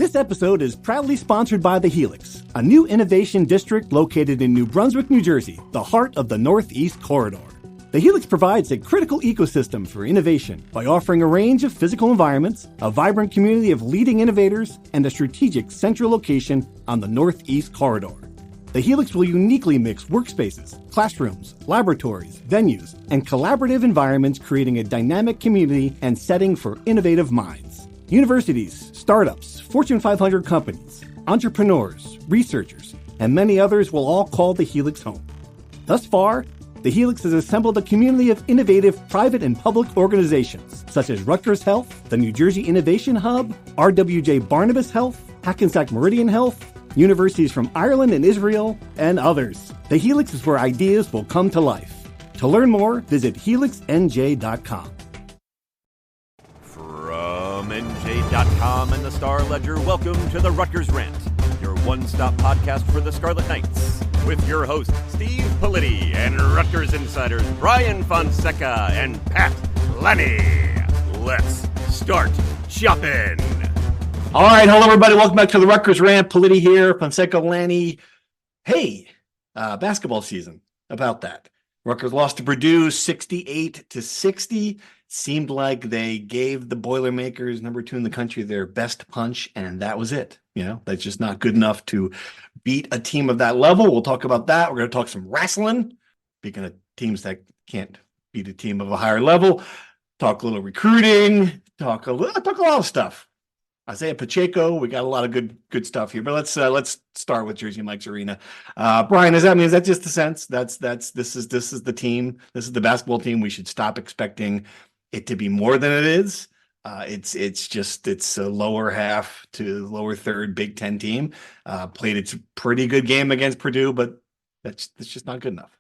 This episode is proudly sponsored by The Helix, a new innovation district located in New Brunswick, New Jersey, the heart of the Northeast Corridor. The Helix provides a critical ecosystem for innovation by offering a range of physical environments, a vibrant community of leading innovators, and a strategic central location on the Northeast Corridor. The Helix will uniquely mix workspaces, classrooms, laboratories, venues, and collaborative environments, creating a dynamic community and setting for innovative minds. Universities, startups, Fortune 500 companies, entrepreneurs, researchers, and many others will all call the Helix home. Thus far, the Helix has assembled a community of innovative private and public organizations, such as Rutgers Health, the New Jersey Innovation Hub, RWJ Barnabas Health, Hackensack Meridian Health, universities from Ireland and Israel, and others. The Helix is where ideas will come to life. To learn more, visit helixnj.com. From NJ.com and the Star Ledger, welcome to the Rutgers Rant, your one-stop podcast for the Scarlet Knights, with your hosts Steve Politi and Rutgers insiders Brian Fonseca and Pat Lenny. Let's start shopping. All right, hello everybody. Welcome back to the Rutgers Rant. Politi here, Fonseca, Lanny. Hey, basketball season. About that, Rutgers lost to Purdue 68-60. Seemed like they gave the Boilermakers, number 2 in the country, their best punch, and that was it. You know, that's just not good enough to beat a team of that level. We'll talk about that. We're going to talk some wrestling. Speaking of teams that can't beat a team of a higher level, talk a little recruiting, talk a lot of stuff. Isaiah Pacheco, we got a lot of good stuff here. But let's start with Jersey Mike's Arena. Brian, is that just the sense? This is the team. This is the basketball team. We should stop expecting it to be more than it is. It's a lower half to lower third Big Ten team. Played its pretty good game against Purdue, but that's just not good enough.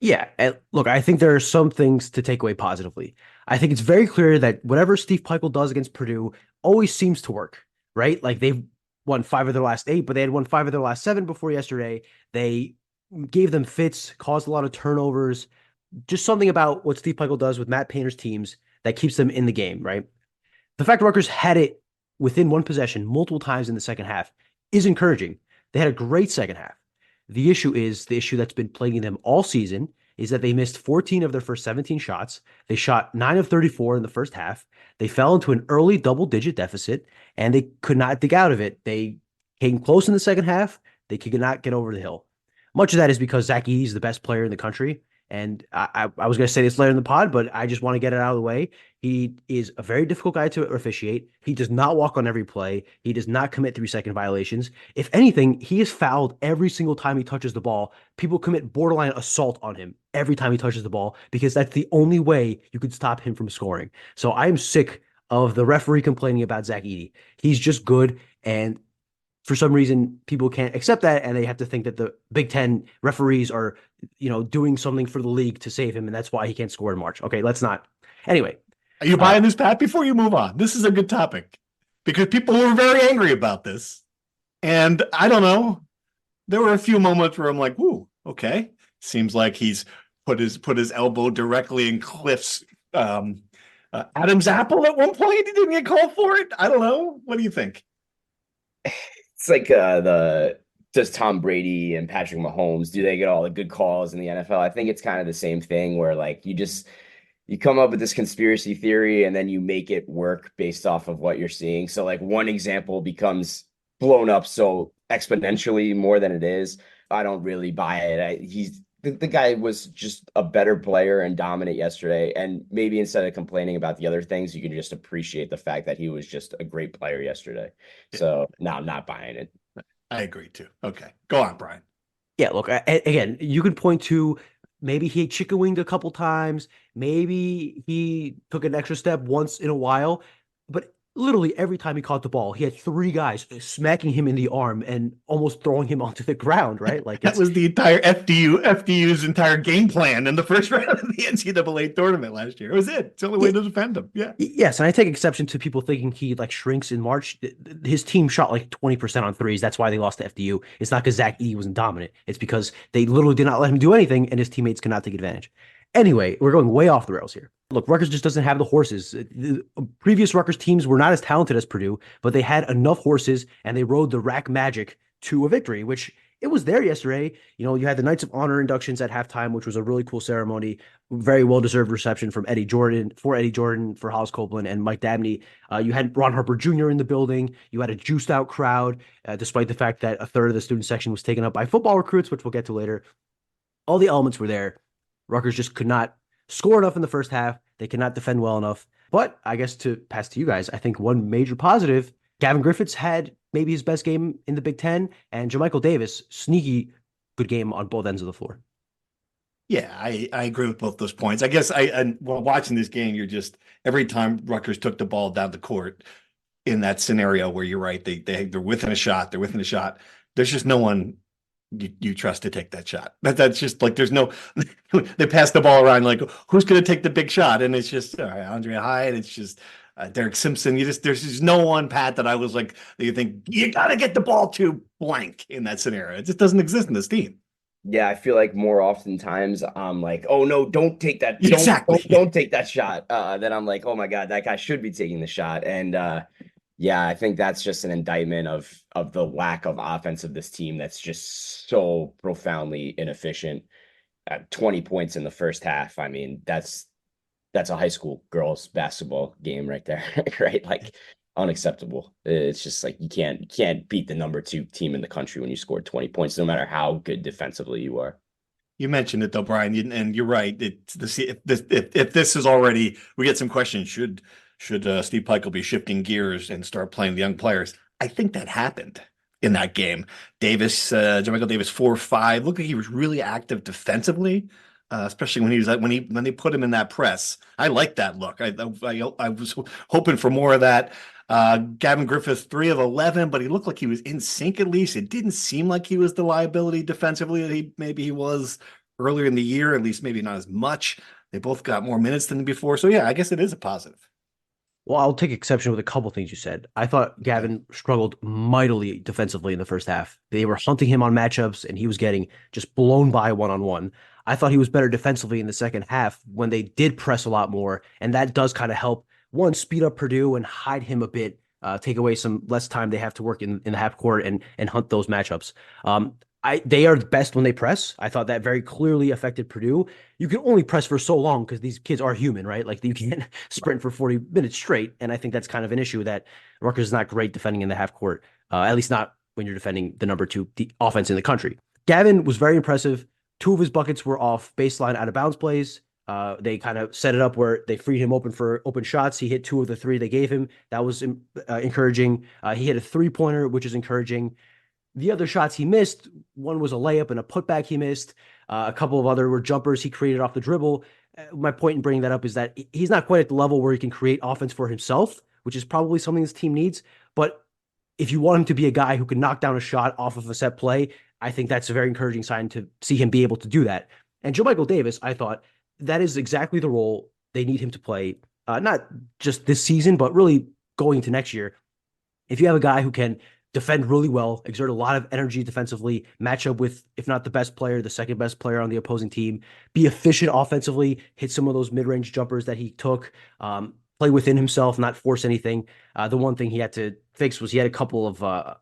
Yeah, and look, I think there are some things to take away positively. I think it's very clear that whatever Steve Pikiell does against Purdue always seems to work, right? Like they've won 5 of their last 8, but they had won 5 of their last 7 before yesterday. They gave them fits, caused a lot of turnovers. Just something about what Steve Pikiell does with Matt Painter's teams that keeps them in the game, right? The fact Rutgers had it within one possession multiple times in the second half is encouraging. They had a great second half. The issue that's been plaguing them all season is that they missed 14 of their first 17 shots. They shot 9 of 34 in the first half. They fell into an early double-digit deficit, and they could not dig out of it. They came close in the second half. They could not get over the hill. Much of that is because Zach Edey is the best player in the country. And I was going to say this later in the pod, but I just want to get it out of the way. He is a very difficult guy to officiate. He does not walk on every play. He does not commit 3-second violations. If anything, he is fouled every single time he touches the ball. People commit borderline assault on him every time he touches the ball because that's the only way you could stop him from scoring. So I am sick of the referee complaining about Zach Edey. He's just good, and for some reason, people can't accept that, and they have to think that the Big Ten referees are, doing something for the league to save him, and that's why he can't score in March. Okay, let's not. Anyway. Are you buying this, Pat? Before you move on, this is a good topic because people were very angry about this. And I don't know, there were a few moments where I'm like, "Ooh, okay." Seems like he's put his elbow directly in Cliff's Adam's apple at one point. He didn't get called for it. I don't know. What do you think? It's like does Tom Brady and Patrick Mahomes, do they get all the good calls in the NFL? I think it's kind of the same thing where like you come up with this conspiracy theory and then you make it work based off of what you're seeing. So like one example becomes blown up so exponentially more than it is. I don't really buy it. The guy was just a better player and dominant yesterday. And maybe instead of complaining about the other things, you can just appreciate the fact that he was just a great player yesterday. So no, I'm not buying it. I agree too. Okay. Go on, Brian. Yeah, look, again, you could point to maybe he chicken winged a couple times. Maybe he took an extra step once in a while. But literally every time he caught the ball, he had 3 guys smacking him in the arm and almost throwing him onto the ground, right? Like that was the entire FDU's entire game plan in the first round of the NCAA tournament last year. It was it. It's the only way to defend him. Yeah. Yes, and I take exception to people thinking he like shrinks in March. His team shot like 20% on threes. That's why they lost to FDU. It's not because Zach Edey wasn't dominant. It's because they literally did not let him do anything, and his teammates could not take advantage. Anyway, we're going way off the rails here. Look, Rutgers just doesn't have the horses. The previous Rutgers teams were not as talented as Purdue, but they had enough horses and they rode the rack magic to a victory, which it was there yesterday. You had the Knights of Honor inductions at halftime, which was a really cool ceremony. Very well-deserved reception from Eddie Jordan, for Hollis Copeland and Mike Dabney. You had Ron Harper Jr. in the building. You had a juiced-out crowd, despite the fact that a third of the student section was taken up by football recruits, which we'll get to later. All the elements were there. Rutgers just could not score enough in the first half. They could not defend well enough. But I guess to pass to you guys, I think one major positive, Gavin Griffiths had maybe his best game in the Big Ten, and JaMychal Davis, sneaky good game on both ends of the floor. Yeah, I agree with both those points. I guess while watching this game, you're just every time Rutgers took the ball down the court in that scenario where you're right, they're within a shot, There's just no one you trust to take that shot. That's just like there's no. They pass the ball around like who's going to take the big shot, and it's just all right, Andre Hyatt. It's just Derek Simpson. There's just no one, Pat, that I was like that you think you got to get the ball to blank in that scenario. It just doesn't exist in this team. Yeah, I feel like more oftentimes I'm like, oh no, don't take that. Exactly. Don't take that shot. Then I'm like, oh my God, that guy should be taking the shot. And yeah, I think that's just an indictment of the lack of offense of this team that's just so profoundly inefficient. 20 points in the first half. I mean, that's a high school girls basketball game right there, right? Like unacceptable. It's just like you can't beat the number 2 team in the country when you score 20 points, no matter how good defensively you are. You mentioned it though, Brian, and you're right. If this is already, we get some questions. Should Steve Peichel be shifting gears and start playing the young players? I think that happened in that game. JaMychal Davis 4-5. Looked like he was really active defensively, especially when they put him in that press. I like that look. I was hoping for more of that. Gavin Griffiths 3 of 11, but he looked like he was in sync at least. It didn't seem like he was the liability defensively that maybe he was earlier in the year, at least maybe not as much. They both got more minutes than before. So yeah, I guess it is a positive. Well, I'll take exception with a couple things you said. I thought Gavin struggled mightily defensively in the first half. They were hunting him on matchups, and he was getting just blown by one-on-one. I thought he was better defensively in the second half when they did press a lot more, and that does kind of help, one, speed up Purdue and hide him a bit, take away some less time they have to work in the half court and hunt those matchups. They are the best when they press. I thought that very clearly affected Purdue. You can only press for so long because these kids are human, right? Like you can't sprint for 40 minutes straight. And I think that's kind of an issue that Rutgers is not great defending in the half court, at least not when you're defending the number 2 offense in the country. Gavin was very impressive. 2 of his buckets were off baseline out of bounds plays. They kind of set it up where they freed him open for open shots. He hit 2 of the 3 they gave him. That was encouraging. He hit a 3-pointer, which is encouraging. The other shots he missed, one was a layup and a putback he missed. A couple of other were jumpers he created off the dribble. My point in bringing that up is that he's not quite at the level where he can create offense for himself, which is probably something this team needs. But if you want him to be a guy who can knock down a shot off of a set play, I think that's a very encouraging sign to see him be able to do that. And JaMychal Davis, I thought that is exactly the role they need him to play, not just this season, but really going to next year. If you have a guy who can defend really well, exert a lot of energy defensively, match up with, if not the best player, the second best player on the opposing team, be efficient offensively, hit some of those mid-range jumpers that he took, play within himself, not force anything. The one thing he had to fix was he had a couple of, I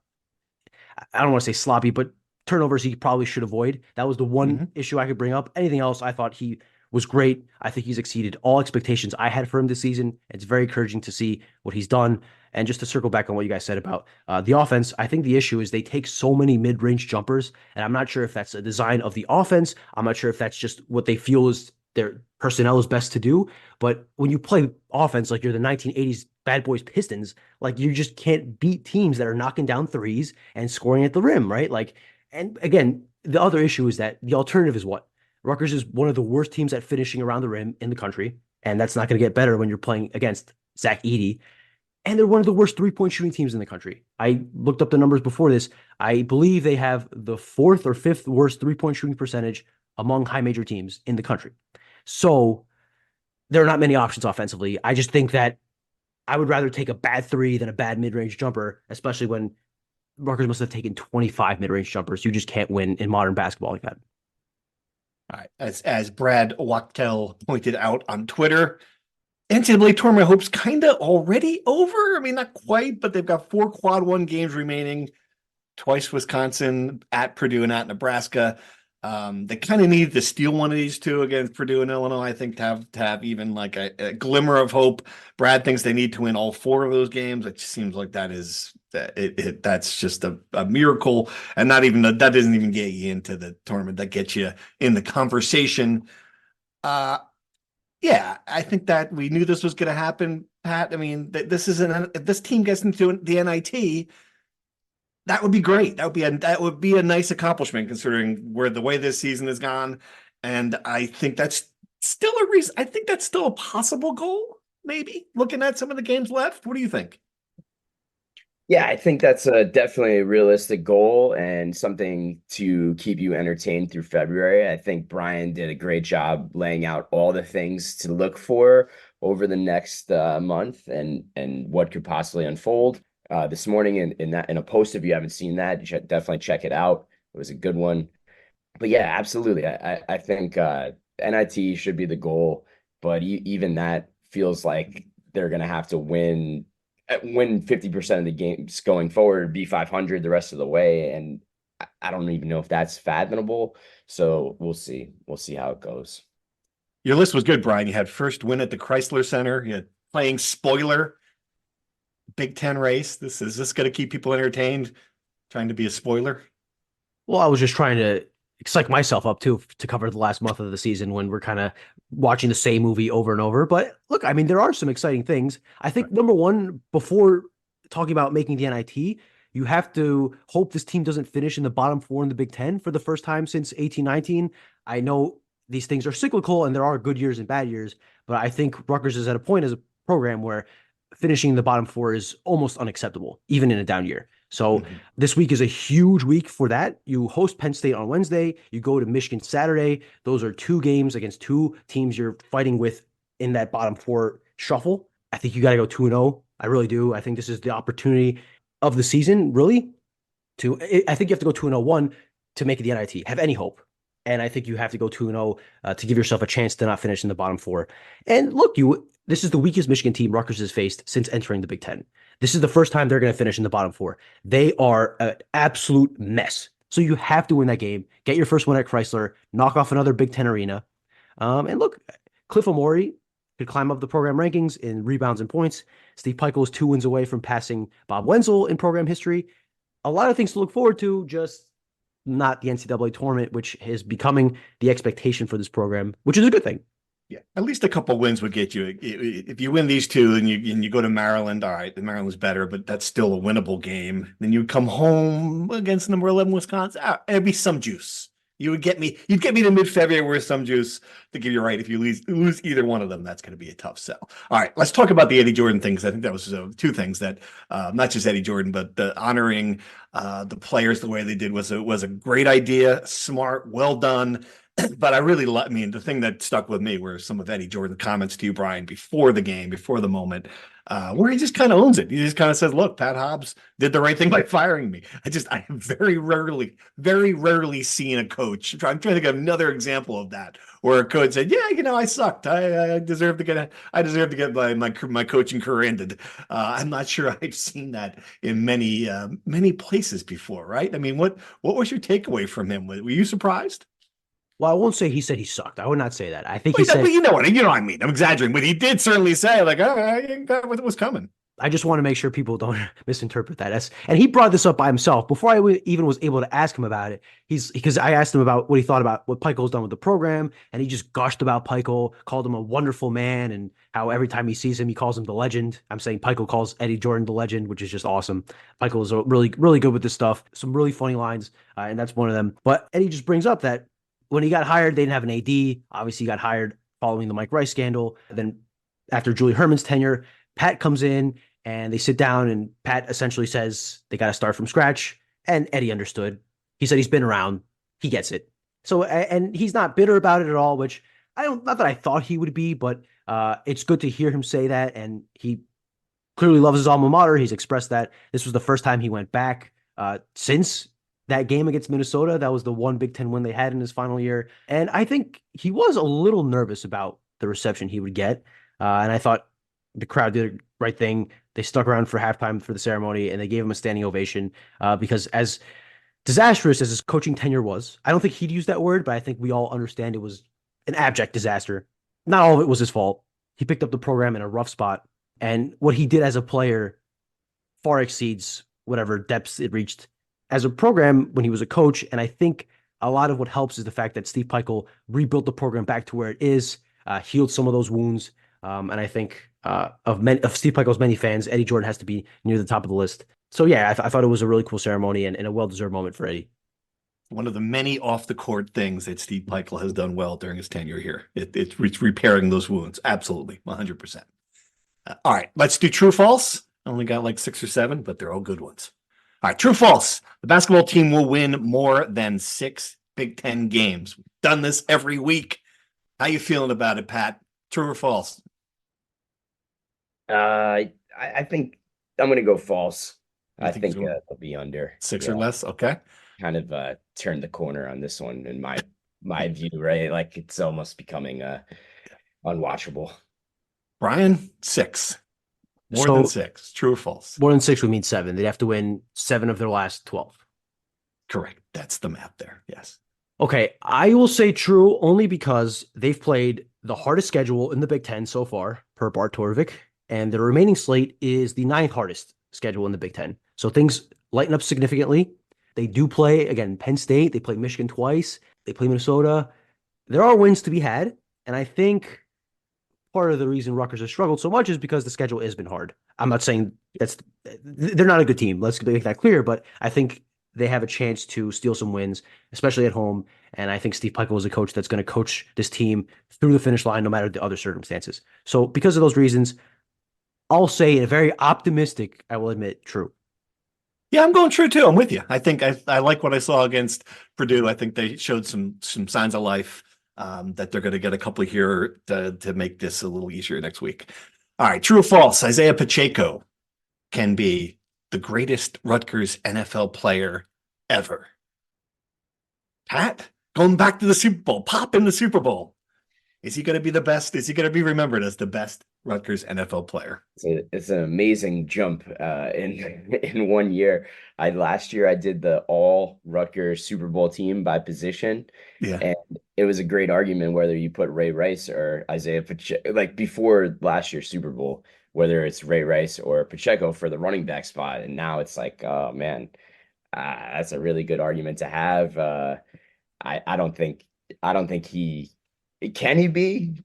don't want to say sloppy, but turnovers he probably should avoid. That was the one issue I could bring up. Anything else, I thought he was great. I think he's exceeded all expectations I had for him this season. It's very encouraging to see what he's done. And just to circle back on what you guys said about the offense, I think the issue is they take so many mid-range jumpers, and I'm not sure if that's a design of the offense. I'm not sure if that's just what they feel is their personnel is best to do. But when you play offense like you're the 1980s Bad Boys Pistons, like you just can't beat teams that are knocking down threes and scoring at the rim, right? Like, and again, the other issue is that the alternative is what? Rutgers is one of the worst teams at finishing around the rim in the country, and that's not going to get better when you're playing against Zach Edey. And they're one of the worst three-point shooting teams in the country. I looked up the numbers before this. I believe they have the 4th or 5th worst three-point shooting percentage among high major teams in the country. So there are not many options offensively. I just think that I would rather take a bad 3 than a bad mid-range jumper, especially when Rutgers must have taken 25 mid-range jumpers. You just can't win in modern basketball like that. All right. As Brad Wachtel pointed out on Twitter, NCAA tournament hopes kind of already over. I mean, not quite, but they've got 4 quad one games remaining, twice Wisconsin, at Purdue, and at Nebraska. They kind of need to steal one of these two against Purdue and Illinois, I think, to have even like a glimmer of hope. Brad thinks they need to win all 4 of those games. It just seems like that's just a miracle, and not even that doesn't even get you into the tournament. That gets you in the conversation. Yeah, I think that we knew this was going to happen, Pat. I mean, if this team gets into the NIT, that would be great. That would be a nice accomplishment considering the way this season has gone. And I think that's still a reason. I think that's still a possible goal, maybe, looking at some of the games left. What do you think? Yeah, I think that's definitely a realistic goal and something to keep you entertained through February. I think Brian did a great job laying out all the things to look for over the next month and what could possibly unfold. This morning in a post, if you haven't seen that, you should definitely check it out. It was a good one. But yeah, absolutely. I think NIT should be the goal, but even that feels like they're going to have to win 50% of the games going forward, be 500 the rest of the way. And I don't even know if that's fathomable. So we'll see. We'll see how it goes. Your list was good, Brian. You had first win at the Chrysler Center. You had playing spoiler, Big Ten race. Is this going to keep people entertained? Trying to be a spoiler? Well, I was just trying to psych myself up too to cover the last month of the season when we're kind of watching the same movie over and over. But look, I mean, there are some exciting things. I think number one, before talking about making the NIT, you have to hope this team doesn't finish in the bottom 4 in the Big Ten for the first time since 18-19. I know these things are cyclical and there are good years and bad years, but I think Rutgers is at a point as a program where finishing in the bottom 4 is almost unacceptable, even in a down year. So this week is a huge week for that. You host Penn State on Wednesday. You go to Michigan Saturday. Those are 2 games against 2 teams you're fighting with in that bottom 4 shuffle. I think you got to go 2-0. I really do. I think this is the opportunity of the season, really. I think you have to go 2-0-1 to make it the NIT, have any hope. And I think you have to go 2-0 to give yourself a chance to not finish in the bottom 4. And look, this is the weakest Michigan team Rutgers has faced since entering the Big Ten. This is the first time they're going to finish in the bottom 4. They are an absolute mess. So you have to win that game, get your first win at Chrysler, knock off another Big Ten arena. And look, Cliff Omori could climb up the program rankings in rebounds and points. Steve Pikiell is 2 wins away from passing Bob Wenzel in program history. A lot of things to look forward to, just not the NCAA tournament, which is becoming the expectation for this program, which is a good thing. Yeah, at least a couple wins would get you. If you win these 2 and you go to Maryland, all right, the Maryland's better, but that's still a winnable game. Then you come home against number 11 Wisconsin. It'd be some juice. You'd get me to mid-February with some juice to give you right. If you lose either one of them, that's going to be a tough sell. All right, let's talk about the Eddie Jordan things. I think that was 2 things that not just Eddie Jordan, but the honoring the players the way they did was a great idea, smart, well done. But I really the thing that stuck with me were some of Eddie Jordan's comments to you, Brian, before the game, before the moment, where he just kind of owns it. He just kind of says, look, Pat Hobbs did the right thing by firing me. I have very rarely seen a coach. I'm trying to think of another example of that, where a coach said, yeah, I sucked. I deserve to get my coaching career ended. I'm not sure I've seen that in many places before, right? I mean, what was your takeaway from him? Were you surprised? Well, I won't say he said he sucked. I would not say that. I think he said, but you know what I mean. I'm exaggerating, but he did certainly say, like, I got what was coming. I just want to make sure people don't misinterpret that. And he brought this up by himself before I even was able to ask him about it. Because I asked him about what he thought about what Pikiell's done with the program, and he just gushed about Pikiell, called him a wonderful man, and how every time he sees him, he calls him the legend. I'm saying Pikiell calls Eddie Jordan the legend, which is just awesome. Pikiell is really, really good with this stuff. Some really funny lines, and that's one of them. But Eddie just brings up that when he got hired, they didn't have an AD. Obviously, he got hired following the Mike Rice scandal. Then after Julie Herman's tenure, Pat comes in and they sit down and Pat essentially says they got to start from scratch. And Eddie understood. He said he's been around. He gets it. So, and he's not bitter about it at all, which not that I thought he would be, but it's good to hear him say that. And he clearly loves his alma mater. He's expressed that. This was the first time he went back since that game against Minnesota, that was the one Big Ten win they had in his final year. And I think he was a little nervous about the reception he would get. And I thought the crowd did the right thing. They stuck around for halftime for the ceremony and they gave him a standing ovation because as disastrous as his coaching tenure was, I don't think he'd use that word, but I think we all understand it was an abject disaster. Not all of it was his fault. He picked up the program in a rough spot. And what he did as a player far exceeds whatever depths it reached as a program when he was a coach. And I think a lot of what helps is the fact that Steve Pikiell rebuilt the program back to where it is, healed some of those wounds. And I think of Steve Pikiell's many fans, Eddie Jordan has to be near the top of the list. So yeah, I thought it was a really cool ceremony and a well-deserved moment for Eddie. One of the many off-the-court things that Steve Pikiell has done well during his tenure here. It's repairing those wounds. Absolutely, 100%. All right, let's do true false. I only got like 6 or 7, but they're all good ones. All right, true false. The basketball team will win more than 6 Big Ten games. We've done this every week. How you feeling about it, Pat? True or false? I think I'm going to go false. I think they'll be under 6 or less. Okay. Kind of turned the corner on this one in my view, right? Like it's almost becoming unwatchable. Brian, 6. More than 6. True or false? More than 6 would mean 7. They'd have to win 7 of their last 12. Correct. That's the math there. Yes. Okay, I will say true only because they've played the hardest schedule in the Big Ten so far, per Bart Torvik, and the remaining slate is the 9th hardest schedule in the Big Ten. So things lighten up significantly. They do play, again, Penn State. They play Michigan twice. They play Minnesota. There are wins to be had, and I think part of the reason Rutgers has struggled so much is because the schedule has been hard. I'm not saying they're not a good team. Let's make that clear, but I think they have a chance to steal some wins, especially at home. And I think Steve Pikiell is a coach that's going to coach this team through the finish line, no matter the other circumstances. So because of those reasons, I'll say a very optimistic, I will admit, true. Yeah, I'm going true too. I'm with you. I think I like what I saw against Purdue. I think they showed some signs of life that they're going to get a couple here to make this a little easier next week. All right, true or false? Isaiah Pacheco can be the greatest Rutgers NFL player ever. Pat, going back to the Super Bowl, pop in the Super Bowl. Is he going to be the best? Is he going to be remembered as the best Rutgers NFL player? It's an amazing jump in 1 year. Last year I did the all Rutgers Super Bowl team by position. Yeah. And it was a great argument whether you put Ray Rice or Isaiah Pacheco, like before last year's Super Bowl, whether it's Ray Rice or Pacheco for the running back spot. And now it's like, oh man, that's a really good argument to have. I don't think can he be?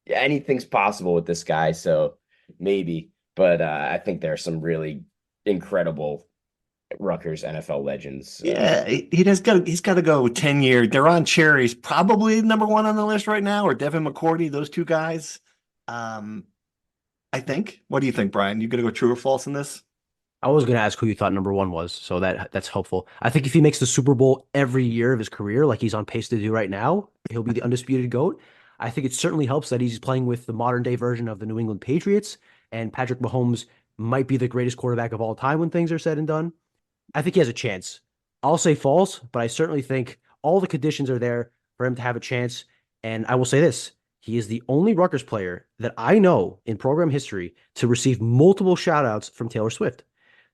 Anything's possible with this guy, so maybe. But I think there are some really incredible Rutgers NFL legends. Yeah, he's got to go 10-year. Deron Cherry's probably number 1 on the list right now, or Devin McCourty, those two guys. I think. What do you think, Brian? You going to go true or false in this? I was going to ask who you thought number 1 was, so that's helpful. I think if he makes the Super Bowl every year of his career, like he's on pace to do right now, he'll be the undisputed GOAT. I think it certainly helps that he's playing with the modern day version of the New England Patriots, and Patrick Mahomes might be the greatest quarterback of all time when things are said and done. I think he has a chance. I'll say false, but I certainly think all the conditions are there for him to have a chance. And I will say this. He is the only Rutgers player that I know in program history to receive multiple shout outs from Taylor Swift.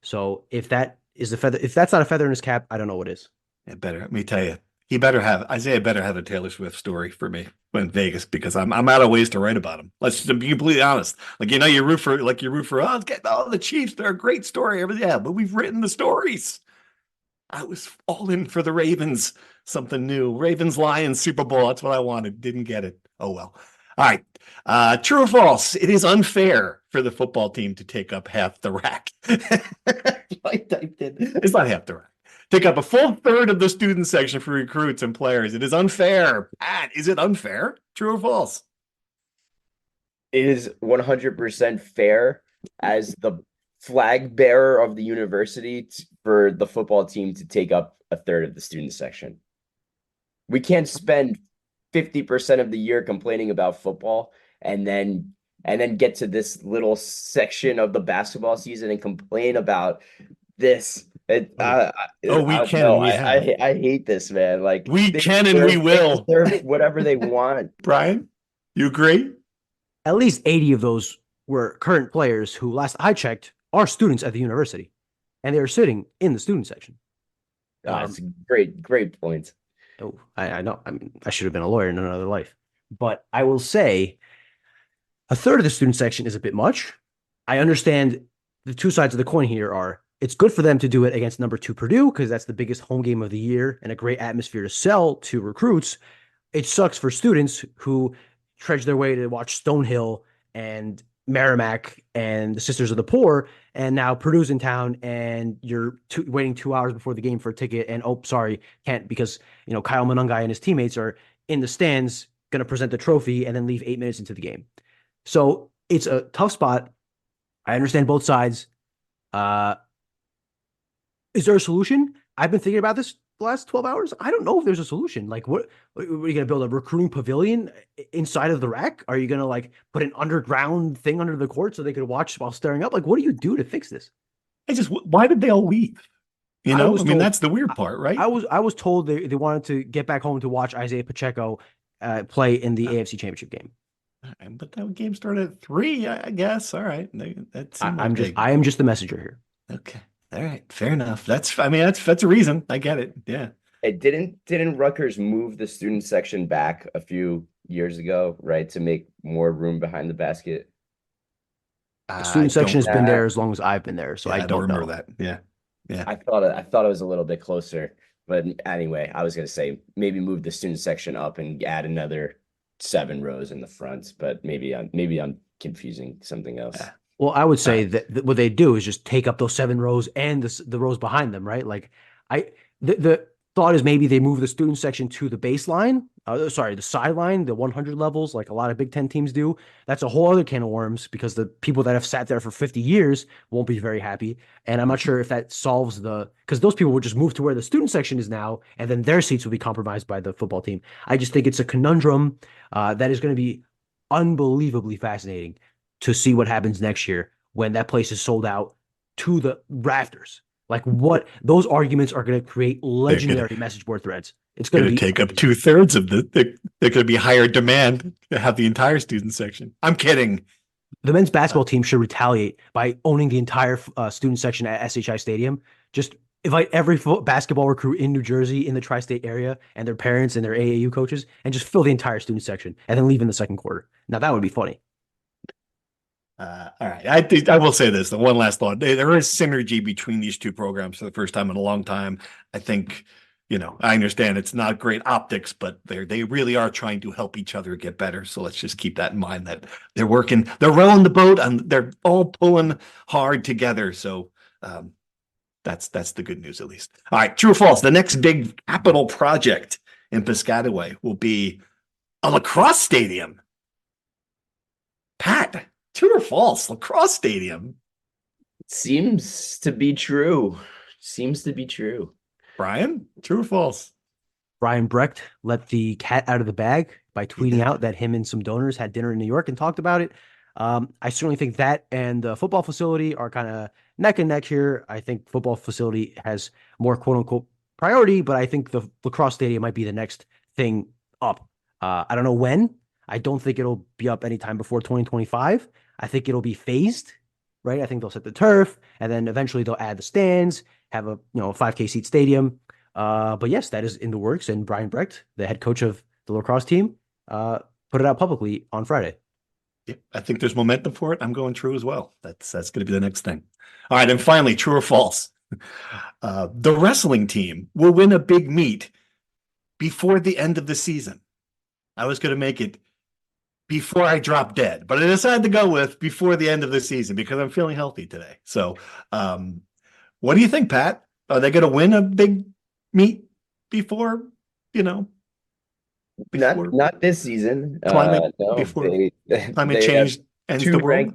So if that is if that's not a feather in his cap, I don't know what is. It better. Let me tell you. Isaiah better have a Taylor Swift story for me in Vegas, because I'm out of ways to write about him. Let's just be completely honest. Like, you root for the Chiefs. They're a great story. Yeah, but we've written the stories. I was all in for the Ravens. Something new. Ravens Lions Super Bowl. That's what I wanted. Didn't get it. Oh well. All right. True or false? It is unfair for the football team to take up half the rack. I typed it. It's not half the rack. Take up a full third of the student section for recruits and players. It is unfair. Pat, is it unfair? True or false? It is 100% fair as the flag bearer of the university for the football team to take up a third of the student section. We can't spend 50% of the year complaining about football and then get to this little section of the basketball season and complain about this It, Oh, we I can no, and we have. I hate this, man. Like We can and we they will. deserve whatever they want. Brian, you agree? At least 80 of those were current players who, last I checked, are students at the university, and they are sitting in the student section. It's a great point. Oh, I know. I mean, I should have been a lawyer in another life. But I will say a third of the student section is a bit much. I understand the two sides of the coin here are it's good for them to do it against number 2 Purdue because that's the biggest home game of the year and a great atmosphere to sell to recruits. It sucks for students who trudge their way to watch Stonehill and Merrimack and the Sisters of the Poor, and now Purdue's in town, and you're waiting 2 hours before the game for a ticket, and oh, sorry, can't because Kyle Monungai and his teammates are in the stands going to present the trophy and then leave 8 minutes into the game. So it's a tough spot. I understand both sides. Is there a solution? I've been thinking about this the last 12 hours. I don't know if there's a solution. Like, what are you going to build a recruiting pavilion inside of the rack? Are you going to like put an underground thing under the court so they could watch while staring up? Like, what do you do to fix this? Why did they all leave? That's the weird part, right? I was told they wanted to get back home to watch Isaiah Pacheco play in the AFC Championship game. But that game started at 3, I guess. All right. I am just the messenger here. Okay. All right. Fair enough. That's a reason. I get it. Yeah. It didn't Rutgers move the student section back a few years ago, right, to make more room behind the basket? The student section has been there as long as I've been there, so I don't remember know that. Yeah. Yeah. I thought it was a little bit closer, but anyway, I was gonna say maybe move the student section up and add another 7 rows in the front, but maybe I'm confusing something else. Yeah. Well, I would say that what they do is just take up those 7 rows and the rows behind them, right? Like the thought is maybe they move the student section to the baseline, the sideline, the 100 levels, like a lot of Big Ten teams do. That's a whole other can of worms because the people that have sat there for 50 years won't be very happy. And I'm not sure if that solves because those people would just move to where the student section is now, and then their seats will be compromised by the football team. I just think it's a conundrum that is going to be unbelievably fascinating to see what happens next year when that place is sold out to the rafters. Like what those arguments are going to create legendary message board threads. It's going to take up 2/3 of they're going to be higher demand to have the entire student section. I'm kidding. The men's basketball team should retaliate by owning the entire student section at SHI Stadium. Just invite every basketball recruit in New Jersey, in the tri-state area, and their parents and their AAU coaches, and just fill the entire student section and then leave in the second quarter. Now that would be funny. All right. I think I will say this. The one last thought. There is synergy between these two programs for the first time in a long time. I think, I understand it's not great optics, but they really are trying to help each other get better. So let's just keep that in mind that they're rowing the boat and they're all pulling hard together. So that's the good news, at least. All right. True or false? The next big capital project in Piscataway will be a lacrosse stadium. Pat. True or false? Lacrosse stadium. Seems to be true. Brian, true or false? Brian Brecht let the cat out of the bag by tweeting out that him and some donors had dinner in New York and talked about it. I certainly think that and the football facility are kind of neck and neck here. I think football facility has more quote unquote priority, but I think the lacrosse stadium might be the next thing up. I don't know when. I don't think it'll be up anytime before 2025. I think it'll be phased, right? I think they'll set the turf and then eventually they'll add the stands, have a 5K seat stadium. But yes, that is in the works. And Brian Brecht, the head coach of the lacrosse team, put it out publicly on Friday. Yeah, I think there's momentum for it. I'm going true as well. That's going to be the next thing. All right, and finally, true or false? The wrestling team will win a big meet before the end of the season. I was going to make it before I drop dead, but I decided to go with before the end of the season because I'm feeling healthy today. So, what do you think, Pat? Are they going to win a big meet before, Not this season. Climate, No, before climate change ends the world?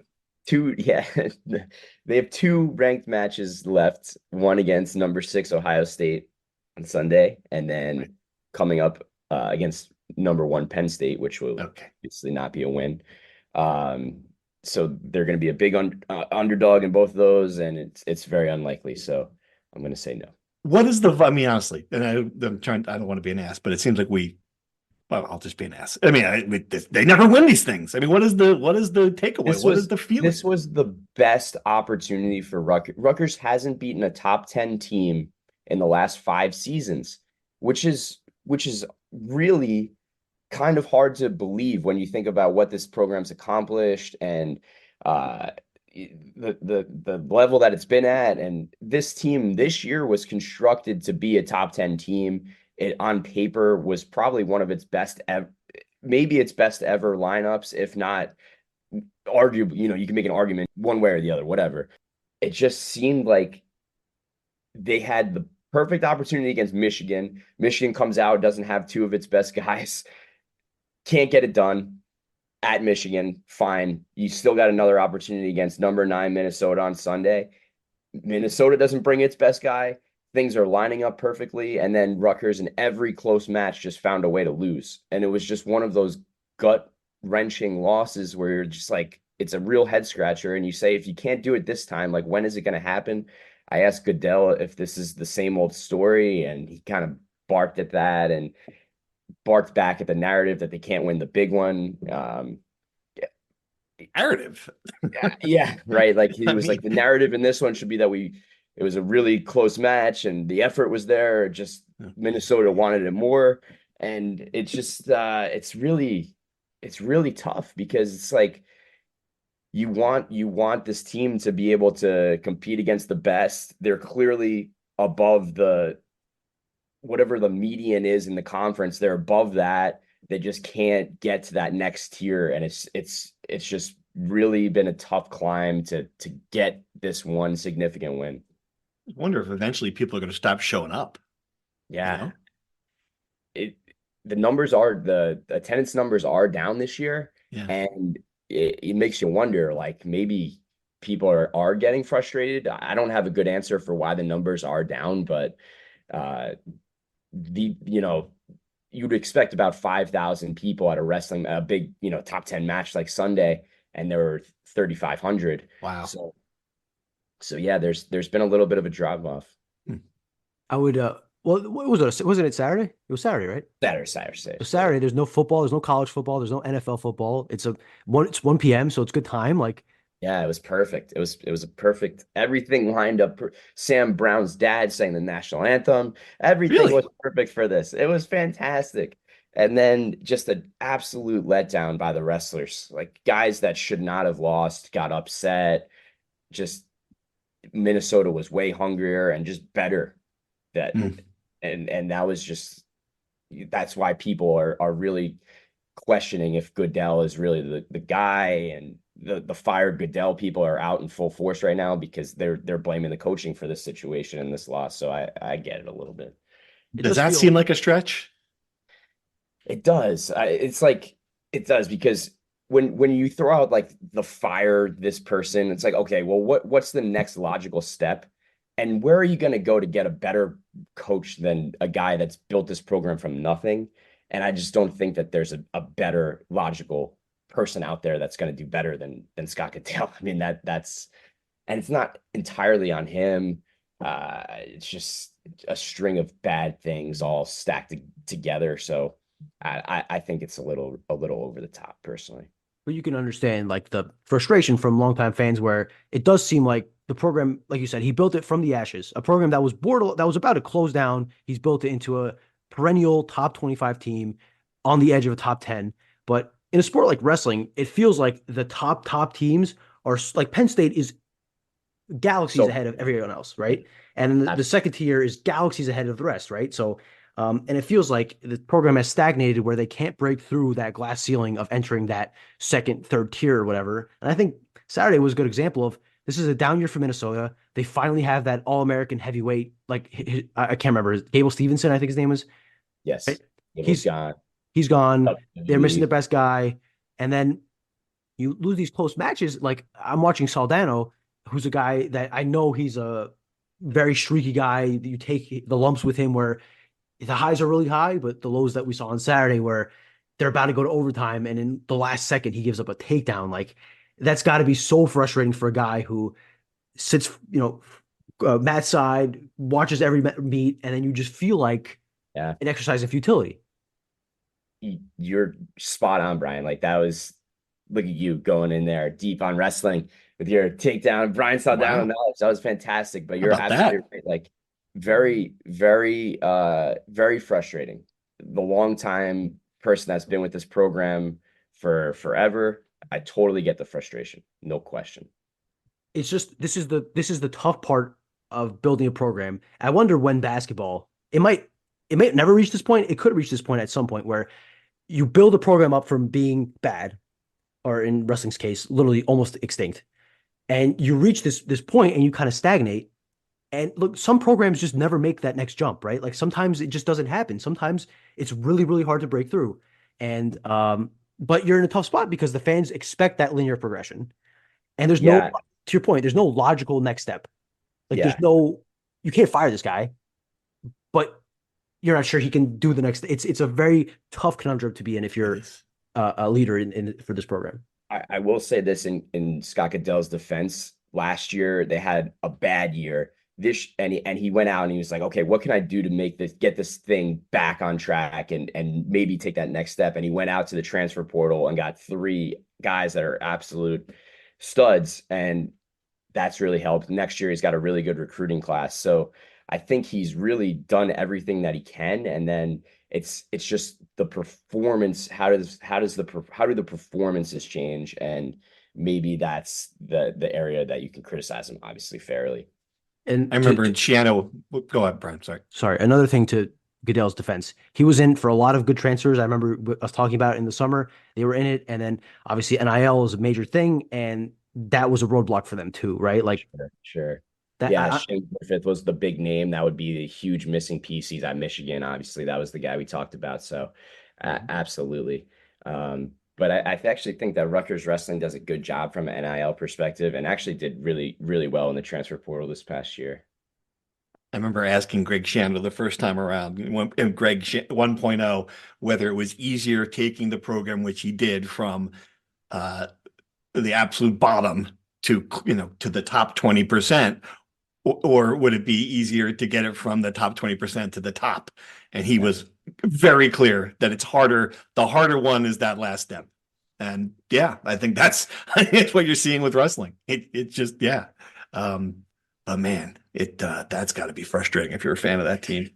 They have 2 ranked matches left, one against number 6 Ohio State on Sunday, and then coming up against number 1 Penn State, which will obviously not be a win. So they're going to be a big underdog in both of those, and it's very unlikely. So I'm going to say no. What is the, I mean, honestly, and I don't want to be an ass, but it seems like well, I'll just be an ass. I mean, they never win these things. I mean, what is the takeaway? What is the feeling? This was the best opportunity for Rutgers. Rutgers hasn't beaten a top 10 team in the last 5 seasons, which is really kind of hard to believe when you think about what this program's accomplished and the level that it's been at. And this team this year was constructed to be a top 10 team. It on paper was probably one of its best ever, maybe its best ever lineups, if not arguably, you can make an argument one way or the other, whatever. It just seemed like they had the perfect opportunity against Michigan. Michigan comes out, doesn't have 2 of its best guys, can't get it done at Michigan. Fine. You still got another opportunity against number 9 Minnesota on Sunday. Minnesota doesn't bring its best guy. Things are lining up perfectly. And then Rutgers in every close match just found a way to lose. And it was just one of those gut-wrenching losses where you're just like, it's a real head scratcher. And you say, if you can't do it this time, like, when is it going to happen? I asked Goodell if this is the same old story, and he kind of barked at that and barked back at the narrative that they can't win the big one. Narrative. Yeah, right. Like, he was like, the narrative in this one should be that it was a really close match and the effort was there. Just Minnesota wanted it more. And it's just, it's really tough because it's like, you want this team to be able to compete against the best. They're clearly above whatever the median is in the conference. They're above that. They just can't get to that next tier. And it's just really been a tough climb to get this one significant win. I wonder if eventually people are going to stop showing up. Yeah. The attendance numbers are down this year. Yeah. And it makes you wonder, like, maybe people are getting frustrated. I don't have a good answer for why the numbers are down, but you'd expect about 5,000 people at a big, top 10 match like Sunday, and there were 3,500. Wow. So yeah, there's been a little bit of a drop off. I would well, what was it? Wasn't it Saturday? It was Saturday, right? Saturday. So Saturday, there's no football, there's no college football, there's no NFL football. It's 1 p.m., so it's good time. Like, yeah, it was perfect. It was a perfect, everything lined up. Sam Brown's dad sang the national anthem. Everything was perfect for this. It was fantastic. And then just an absolute letdown by the wrestlers. Like, guys that should not have lost got upset. Just Minnesota was way hungrier and just better. And that was just, that's why people are really questioning if Goodell is really the guy, and the fired Goodell people are out in full force right now because they're blaming the coaching for this situation and this loss. So I get it a little bit. Does that seem like a stretch? It does. It does, because when you throw out like the fire this person, it's like, okay, well, what's the next logical step? And where are you going to go to get a better coach than a guy that's built this program from nothing? And I just don't think that there's a better logical person out there that's going to do better than Scott Goodell. I mean, that's, and it's not entirely on him. It's just a string of bad things all stacked together. So I think it's a little over the top, personally. but you can understand like the frustration from longtime fans, where it does seem like the program, like you said, he built it from the ashes, a program that was about to close down. He's built it into a perennial top 25 team on the edge of a top 10. But in a sport like wrestling, it feels like the top teams are like Penn State is galaxies ahead of everyone else, right? And the second tier is galaxies ahead of the rest, right? So, and it feels like the program has stagnated where they can't break through that glass ceiling of entering that second, third tier or whatever. And I think Saturday was a good example of this is a down year for Minnesota. They finally have that All-American heavyweight, like I can't remember, Gable Stevenson, I think his name was. Yes, right? He's gone. He's gone. They're missing the best guy. And then you lose these close matches. Like I'm watching Saldano, who's a guy that I know he's a very streaky guy. You take the lumps with him where the highs are really high, but the lows that we saw on Saturday where they're about to go to overtime and in the last second he gives up a takedown. Like that's got to be so frustrating for a guy who sits, Matt's side, watches every meet, and then you just feel like Yeah. an exercise in futility. You're spot on, Brian. Like that was, look at you going in there deep on wrestling with your takedown. Brian saw down on knowledge. That was fantastic. But How you're about absolutely that? right. Like very, very, very frustrating. The long time person that's been with this program for forever. I totally get the frustration. No question. It's just this is the tough part of building a program. I wonder when basketball it might never reach this point. It could reach this point at some point where you build a program up from being bad, or in wrestling's case, literally almost extinct, and you reach this point and you kind of stagnate. And look, some programs just never make that next jump, right? Like sometimes it just doesn't happen. Sometimes it's really, really hard to break through. And but you're in a tough spot because the fans expect that linear progression. And there's no, Yeah. to your point, there's no logical next step. Like Yeah. you can't fire this guy, but you're not sure he can do the next. It's a very tough conundrum to be in if you're a leader in for this program. I will say this in Scott Goodell's defense. Last year they had a bad year. He went out and he was like, okay, what can I do to get this thing back on track and maybe take that next step? And he went out to the transfer portal and got 3 guys that are absolute studs, and that's really helped. Next year he's got a really good recruiting class. So I think he's really done everything that he can, and then it's just the performance. How do the performances change? And maybe that's the area that you can criticize him, obviously fairly. And I remember in Shiano. Go ahead, Brian. Sorry. another thing to Goodell's defense, he was in for a lot of good transfers. I remember us talking about it in the summer. They were in it, and then obviously NIL is a major thing, and that was a roadblock for them too, right? Like Sure. that. Yeah, Shane Griffith was the big name. That would be the huge missing piece. He's at Michigan, obviously. That was the guy we talked about. So, absolutely. But I actually think that Rutgers wrestling does a good job from an NIL perspective, and actually did really, really well in the transfer portal this past year. I remember asking Greg Shandler the first time around, in Greg 1.0, whether it was easier taking the program, which he did, from the absolute bottom to the top 20%, or would it be easier to get it from the top 20% to the top? And he was very clear that it's harder. The harder one is that last step. And yeah, I think that's what you're seeing with wrestling. It just, yeah. But man, that's got to be frustrating if you're a fan of that team.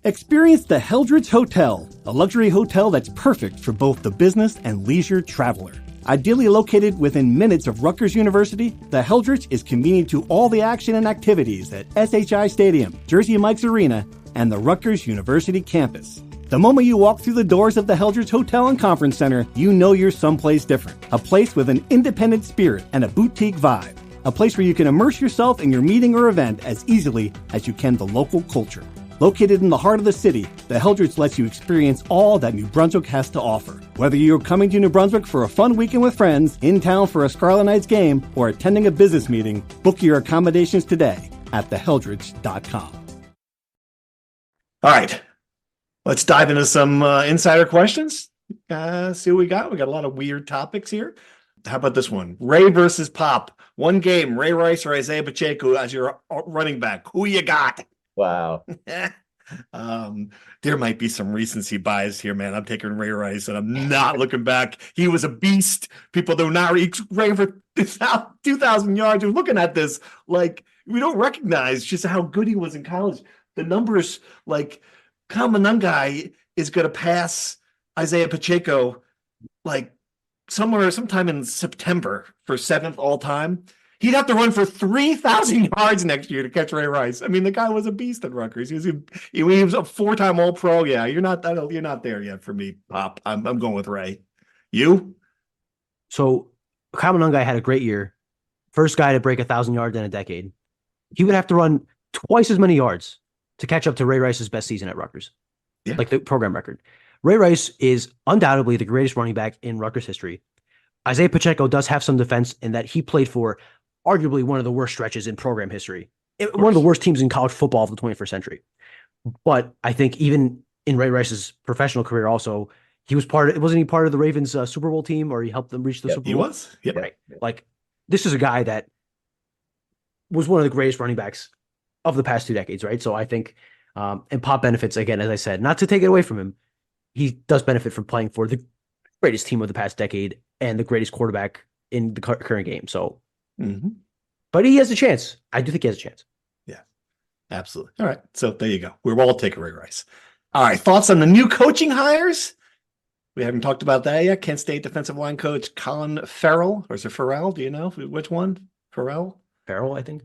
Experience the Heldrich Hotel, a luxury hotel that's perfect for both the business and leisure traveler. Ideally located within minutes of Rutgers University, the Heldrich is convenient to all the action and activities at SHI Stadium, Jersey Mike's Arena, and the Rutgers University campus. The moment you walk through the doors of the Heldrich Hotel and Conference Center, you know you're someplace different. A place with an independent spirit and a boutique vibe. A place where you can immerse yourself in your meeting or event as easily as you can the local culture. Located in the heart of the city, the Heldrich lets you experience all that New Brunswick has to offer. Whether you're coming to New Brunswick for a fun weekend with friends, in town for a Scarlet Knights game, or attending a business meeting, book your accommodations today at theheldrich.com. All right, let's dive into some insider questions. See what we got. We got a lot of weird topics here. How about this one? Ray versus Pop. One game, Ray Rice or Isaiah Pacheco as your running back. Who you got? Wow. There might be some recency bias here, man. I'm taking Ray Rice, and I'm not looking back. He was a beast. People do not ran for 2,000 yards. We're looking at this like we don't recognize just how good he was in college. The numbers, like Kamanungai is going to pass Isaiah Pacheco like sometime in September for 7th all time. He'd have to run for 3,000 yards next year to catch Ray Rice. I mean, the guy was a beast at Rutgers. He was a 4-time All-Pro. Yeah, you're not there yet for me, Pop. I'm going with Ray. You? So Kamanungai had a great year. First guy to break 1,000 yards in a decade. He would have to run twice as many yards to catch up to Ray Rice's best season at Rutgers, like the program record. Ray Rice is undoubtedly the greatest running back in Rutgers history. Isaiah Pacheco does have some defense in that he played for arguably one of the worst stretches in program history, one of the worst teams in college football of the 21st century. But I think even in Ray Rice's professional career, also wasn't he part of the Ravens Super Bowl team, or he helped them reach the Super Bowl? He was. Yep. Right. Like this is a guy that was one of the greatest running backs of the past 2 decades, right? So I think, and Pop benefits, again, as I said, not to take it away from him, he does benefit from playing for the greatest team of the past decade and the greatest quarterback in the current game. So, but he has a chance. I do think he has a chance. Yeah, absolutely. All right. So there you go. We're all taking Ray Rice. All right. Thoughts on the new coaching hires? We haven't talked about that yet. Kent State defensive line coach Colin Farrell, or is it Farrell? Do you know which one? Farrell, I think.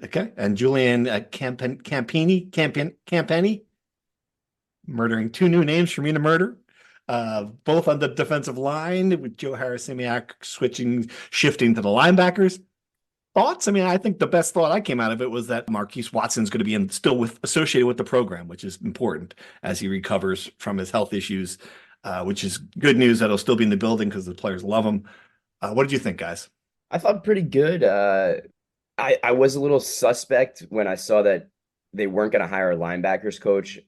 Okay. And Julian Campini, murdering two new names for me to murder. Both on the defensive line with Joe Harris-Simiak shifting to the linebackers. Thoughts? I mean, I think the best thought I came out of it was that Marquise Watson's going to be associated with the program, which is important as he recovers from his health issues, which is good news that he'll still be in the building because the players love him. What did you think, guys? I thought pretty good. I was a little suspect when I saw that they weren't going to hire a linebackers coach.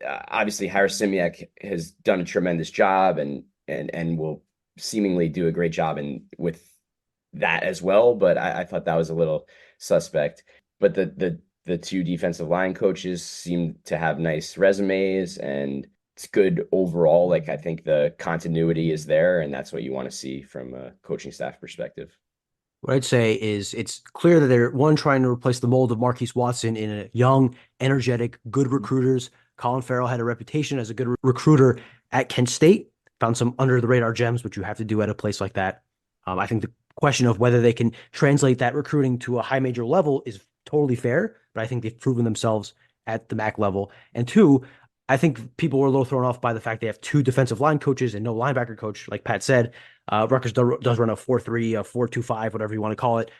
Obviously, Harris-Simiak has done a tremendous job and will seemingly do a great job with that as well. But I thought that was a little suspect. But the two defensive line coaches seem to have nice resumes, and it's good overall. Like, I think the continuity is there, and that's what you want to see from a coaching staff perspective. What I'd say is it's clear that they're trying to replace the mold of Marquise Watson in a young, energetic, good recruiters. Colin Farrell had a reputation as a good recruiter at Kent State, found some under the radar gems, which you have to do at a place like that. I think the question of whether they can translate that recruiting to a high major level is totally fair, but I think they've proven themselves at the MAC level. And two, I think people were a little thrown off by the fact they have two defensive line coaches and no linebacker coach. Like Pat said, Rutgers does run a 4-3, a 4-2-5, whatever you want to call it.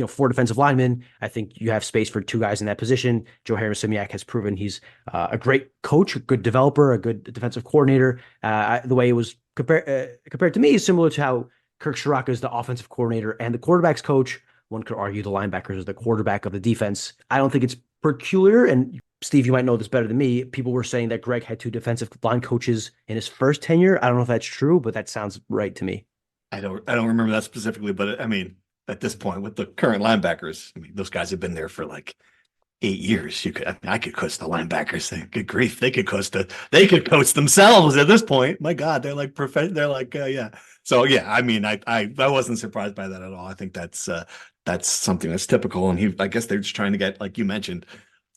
4 defensive linemen. I think you have space for 2 guys in that position. Joe Harris-Simiak has proven he's a great coach, a good developer, a good defensive coordinator. The way it was compared to me is similar to how Kirk Ciarrocca is the offensive coordinator and the quarterback's coach. One could argue the linebackers are the quarterback of the defense. I don't think it's peculiar, and Steve, you might know this better than me. People were saying that Greg had 2 defensive line coaches in his first tenure. I don't know if that's true, but that sounds right to me. I don't remember that specifically, but I mean, at this point with the current linebackers, I mean, those guys have been there for like 8 years. I could coach the linebackers. Good grief. They could coach themselves at this point. My God, they're like They're like, yeah. So yeah, I mean, I wasn't surprised by that at all. I think that's something that's typical. And I guess they're just trying to get, like you mentioned,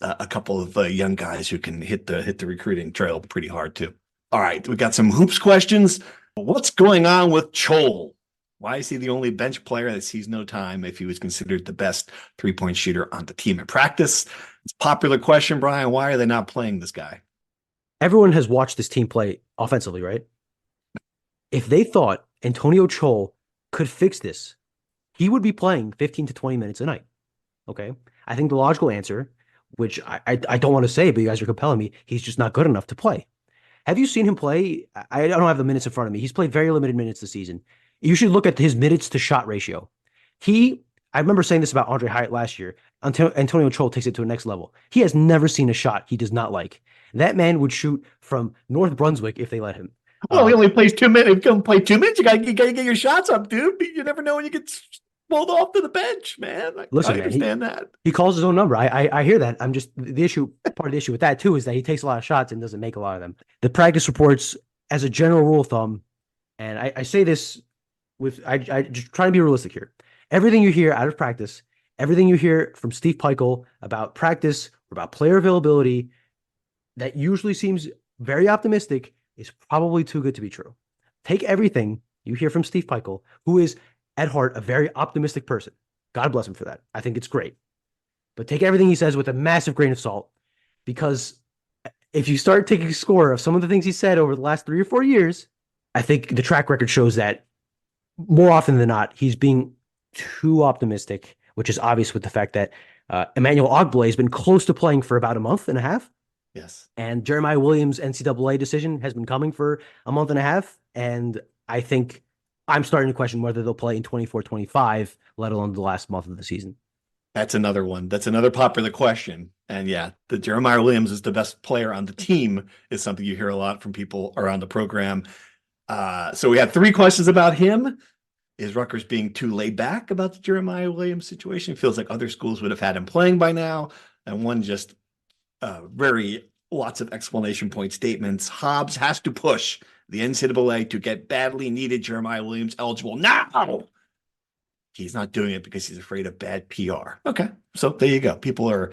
a couple of young guys who can hit the recruiting trail pretty hard too. All right, we got some hoops questions. What's going on with Chol? Why is he the only bench player that sees no time if he was considered the best 3-point shooter on the team in practice? It's a popular question, Brian. Why are they not playing this guy? Everyone has watched this team play offensively, right? If they thought Antonio Chol could fix this, he would be playing 15 to 20 minutes a night. Okay? I think the logical answer, which I don't want to say, but you guys are compelling me, he's just not good enough to play. Have you seen him play? I don't have the minutes in front of me. He's played very limited minutes this season. You should look at his minutes to shot ratio. I remember saying this about Andre Hyatt last year. Antonio Chol takes it to a next level. He has never seen a shot he does not like. That man would shoot from North Brunswick if they let him. Well, he only plays 2 minutes. If you can play 2 minutes, you gotta get your shots up, dude. You never know when you get pulled off to the bench, man. Listen, I understand that. He calls his own number. I hear that. I'm just part of the issue with that too is that he takes a lot of shots and doesn't make a lot of them. The practice reports, as a general rule of thumb, and I say this I just try to be realistic here. Everything you hear out of practice, everything you hear from Steve Peichel about practice or about player availability, that usually seems very optimistic, is probably too good to be true. Take everything you hear from Steve Peichel, who is at heart a very optimistic person. God bless him for that. I think it's great. But take everything he says with a massive grain of salt, because if you start taking score of some of the things he said over the last 3 or 4 years, I think the track record shows that more often than not, he's being too optimistic, which is obvious with the fact that Emmanuel Ogbole has been close to playing for about a month and a half. Yes. And Jeremiah Williams' NCAA decision has been coming for a month and a half. And I think I'm starting to question whether they'll play in 24-25, let alone the last month of the season. That's another one. That's another popular question. And yeah, the Jeremiah Williams is the best player on the team is something you hear a lot from people around the program. So we had 3 questions about him. Is Rutgers being too laid back about the Jeremiah Williams situation? Feels like other schools would have had him playing by now. and one just very lots of exclamation point statements. Hobbs has to push the NCAA to get badly needed Jeremiah Williams eligible now. He's not doing it because he's afraid of bad PR. Okay, so there you go. People are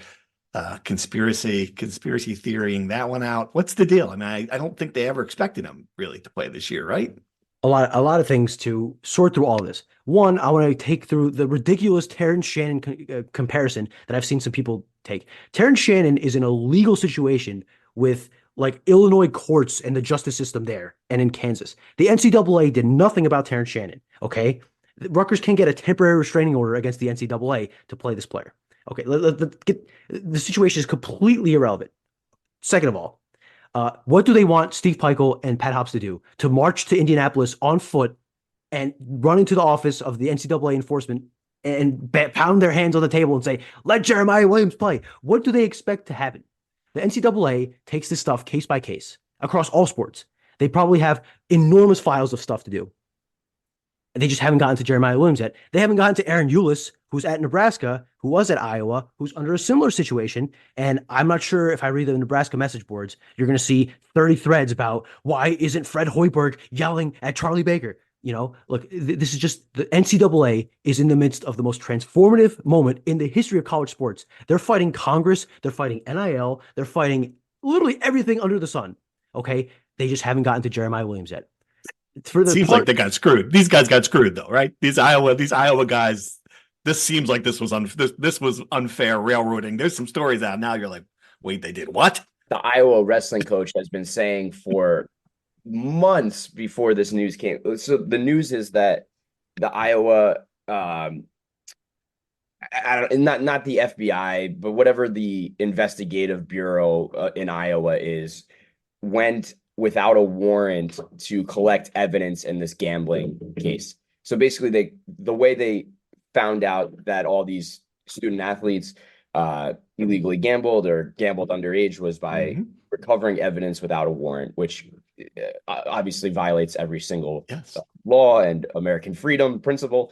conspiracy theorying that one out. What's the deal? I mean, I don't think they ever expected him really to play this year, right? A lot of things to sort through all of this. One, I want to take through the ridiculous Terrence Shannon comparison that I've seen some people take. Terrence Shannon is in a legal situation with like Illinois courts and the justice system there and in Kansas. The NCAA did nothing about Terrence Shannon. Okay. Rutgers can get a temporary restraining order against the NCAA to play this player. Okay. The situation is completely irrelevant. Second of all, what do they want Steve Peichel and Pat Hobbs to do? To march to Indianapolis on foot and run into the office of the NCAA enforcement and pound their hands on the table and say, let Jeremiah Williams play. What do they expect to happen? The NCAA takes this stuff case by case across all sports. They probably have enormous files of stuff to do. And they just haven't gotten to Jeremiah Williams yet. They haven't gotten to Aaron Eulis, who's at Nebraska, who was at Iowa, who's under a similar situation. And I'm not sure if I read the Nebraska message boards, you're going to see 30 threads about why isn't Fred Hoiberg yelling at Charlie Baker? You know, look, this is just the NCAA is in the midst of the most transformative moment in the history of college sports. They're fighting Congress. They're fighting NIL. They're fighting literally everything under the sun. Okay. They just haven't gotten to Jeremiah Williams yet. Seems like they got screwed. These guys got screwed though, right? These Iowa guys, this seems like this was unfair railroading. There's some stories out now. You're like, wait, they did what? The Iowa wrestling coach has been saying for months before this news came. So the news is that the Iowa, not the FBI, but whatever the investigative bureau in Iowa is, went without a warrant to collect evidence in this gambling case. So basically, the way they found out that all these student athletes illegally gambled or gambled underage was by recovering evidence without a warrant, which obviously violates every single law and American freedom principle.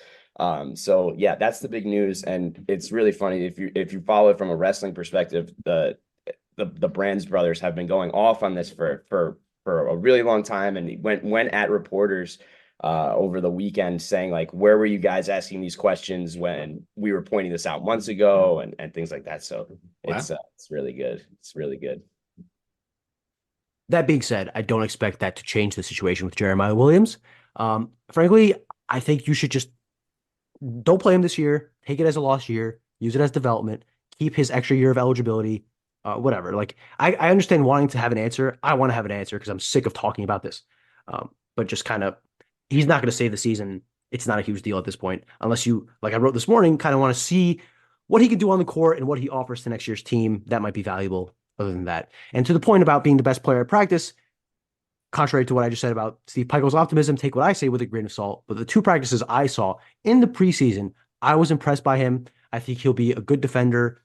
So yeah, that's the big news, and it's really funny if you follow it from a wrestling perspective. The Brands brothers have been going off on this for a really long time, and went at reporters over the weekend saying like, where were you guys asking these questions when we were pointing this out months ago and things like that. So it's really good. It's really good. That being said, I don't expect that to change the situation with Jeremiah Williams. Frankly, I think you should just don't play him this year. Take it as a lost year. Use it as development. Keep his extra year of eligibility. Whatever. Like I understand wanting to have an answer. I want to have an answer because I'm sick of talking about this. But just kind of, he's not going to save the season. It's not a huge deal at this point, unless you, like I wrote this morning, kind of want to see what he can do on the court and what he offers to next year's team. That might be valuable. Other than that, and to the point about being the best player at practice, contrary to what I just said about Steve Peichel's optimism, take what I say with a grain of salt. But the two practices I saw in the preseason, I was impressed by him. I think he'll be a good defender.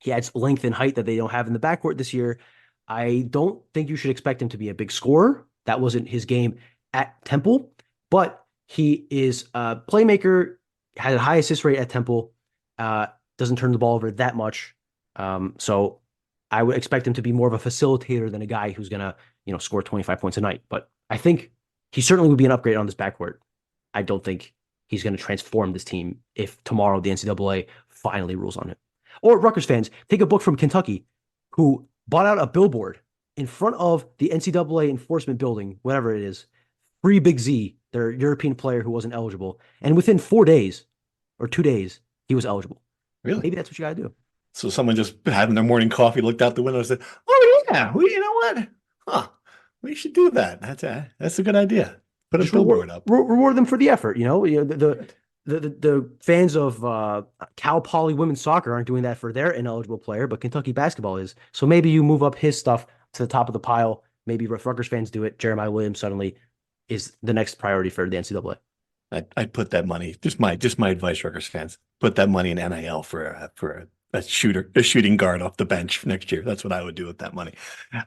He adds length and height that they don't have in the backcourt this year. I don't think you should expect him to be a big scorer. That wasn't his game at Temple, but he is a playmaker, had a high assist rate at Temple, doesn't turn the ball over that much. So I would expect him to be more of a facilitator than a guy who's going to, score 25 points a night. But I think he certainly would be an upgrade on this backcourt. I don't think he's going to transform this team if tomorrow the NCAA finally rules on him. Or Rutgers fans, take a book from Kentucky, who bought out a billboard in front of the NCAA enforcement building, whatever it is, Free Big Z, their European player who wasn't eligible. And within 4 days or 2 days, he was eligible. Really? Maybe that's what you got to do. So someone just having their morning coffee, looked out the window and said, oh, yeah, well, you know what? Huh, we should do that. That's a good idea. Put a billboard up. Reward them for the effort. The fans of Cal Poly women's soccer aren't doing that for their ineligible player, but Kentucky basketball is. So maybe you move up his stuff to the top of the pile. Maybe Rutgers fans do it. Jeremiah Williams suddenly is the next priority for the NCAA. I'd put that money. Just my advice, Rutgers fans. Put that money in NIL for a shooting guard off the bench next year. That's what I would do with that money.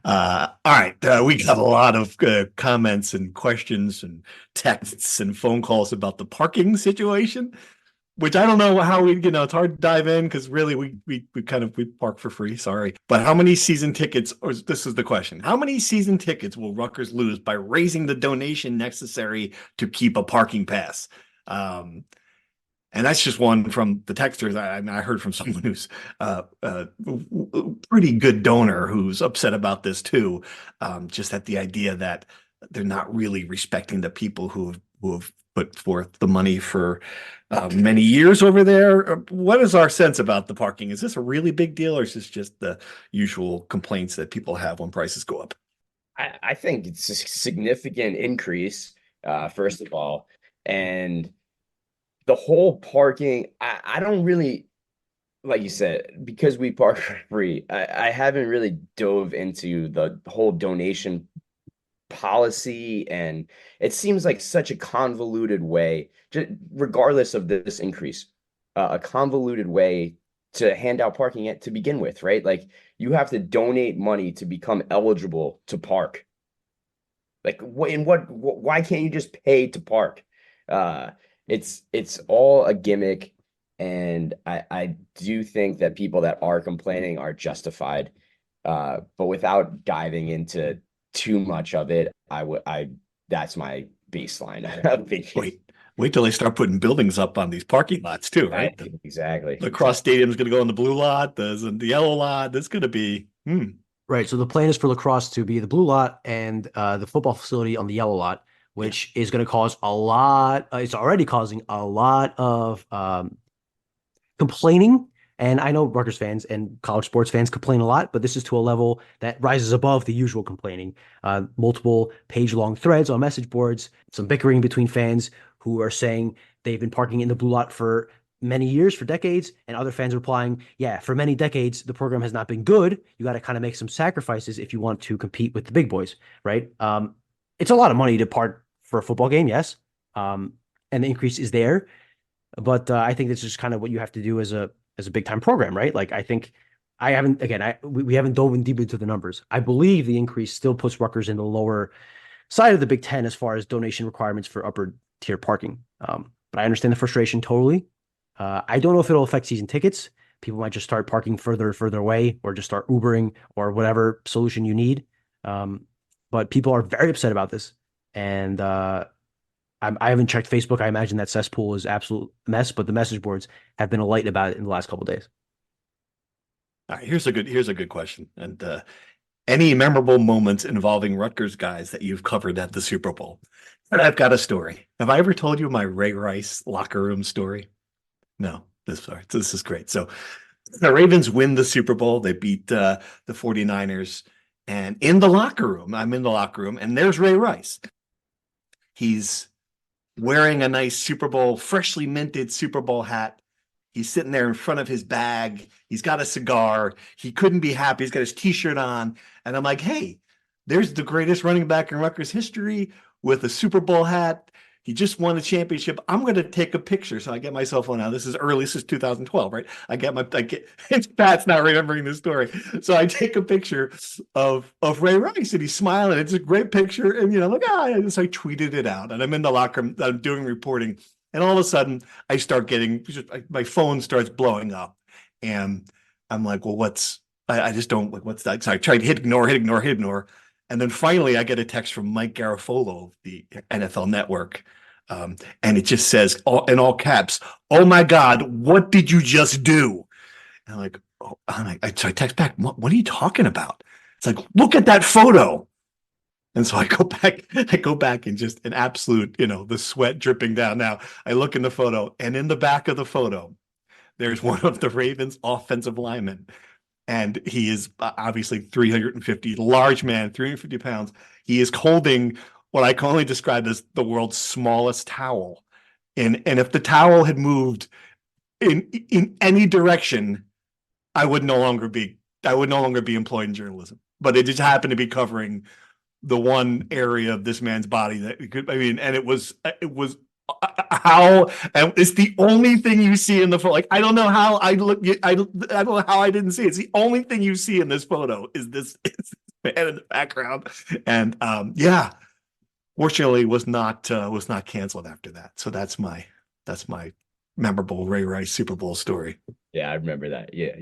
All right. We got a lot of comments and questions and texts and phone calls about the parking situation. which I don't know how we, it's hard to dive in because really we park for free. Sorry. But how many season tickets, or this is the question, how many season tickets will Rutgers lose by raising the donation necessary to keep a parking pass? And that's just one from the texters. I heard from someone who's pretty good donor who's upset about this too. Just at the idea that they're not really respecting the people who have put forth the money for many years over there. What is our sense about the parking? Is this a really big deal, or is this just the usual complaints that people have when prices go up? I think it's a significant increase, first of all. And the whole parking, I don't really, like you said, because we park for free, I haven't really dove into the whole donation policy, and it seems like such a convoluted way, regardless of this increase, a convoluted way to hand out parking to begin with, right? Like you have to donate money to become eligible to park. Like why can't you just pay to park? It's all a gimmick, and I do think that people that are complaining are justified. But without diving into too much of it, that's my baseline opinion. Wait till they start putting buildings up on these parking lots too, right? Exactly. The lacrosse stadium is going to go in the blue lot, the yellow lot. That's going to be Right. So the plan is for lacrosse to be the blue lot and the football facility on the yellow lot, which is going to cause a lot. It's already causing a lot of complaining. And I know Rutgers fans and college sports fans complain a lot, but this is to a level that rises above the usual complaining. Multiple page-long threads on message boards, some bickering between fans who are saying they've been parking in the blue lot for many years, for decades, and other fans replying, yeah, for many decades, the program has not been good. You got to kind of make some sacrifices if you want to compete with the big boys, right? It's a lot of money to park for a football game, yes. And the increase is there. But I think that's just kind of what you have to do as a big time program, right? Like I think we haven't dove in deep into the numbers. I believe the increase still puts Rutgers in the lower side of the Big Ten as far as donation requirements for upper tier parking. But I understand the frustration totally. I don't know if it'll affect season tickets. People might just start parking further away, or just start Ubering or whatever solution you need. But people are very upset about this, and I haven't checked Facebook. I imagine that cesspool is absolute mess, but the message boards have been alight about it in the last couple of days. All right, here's a good question. And any memorable moments involving Rutgers guys that you've covered at the Super Bowl? And I've got a story. Have I ever told you my Ray Rice locker room story? No, this is great. So the Ravens win the Super Bowl. They beat the 49ers. And in the locker room, I'm in the locker room, and there's Ray Rice. He's wearing a nice freshly minted Super Bowl hat. He's sitting there in front of his bag. He's got a cigar. He couldn't be happy. He's got his t-shirt on. And I'm like, hey, there's the greatest running back in Rutgers history with a Super Bowl hat. He just won a championship. I'm going to take a picture. So I get my cell phone out. This is 2012, right? It's Pat's not remembering this story. So I take a picture of Ray Rice, and he's smiling. It's a great picture. And, so I tweeted it out, and I'm in the locker room. I'm doing reporting. And all of a sudden I start my phone starts blowing up, and I'm like, well, I just don't what's that? So I tried to hit ignore. And then finally, I get a text from Mike Garafolo of the NFL Network, and it just says in all caps, "Oh my God, what did you just do?" And I'm like, oh, so I text back, "What are you talking about?" It's like, look at that photo. And so I go back and just an absolute, the sweat dripping down. Now I look in the photo, and in the back of the photo, there's one of the Ravens offensive linemen. And he is obviously 350, large man, 350 pounds. He is holding what I can only describe as the world's smallest towel. And if the towel had moved in any direction, I would no longer be employed in journalism. But it just happened to be covering the one area of this man's body that and it was how, and it's the only thing you see in the photo. Like, I don't know how I don't know how I didn't see it. It's the only thing you see in this photo is this man in the background. And fortunately was not canceled after that. So that's my memorable Ray Rice Super Bowl story. Yeah, I remember that. Yeah,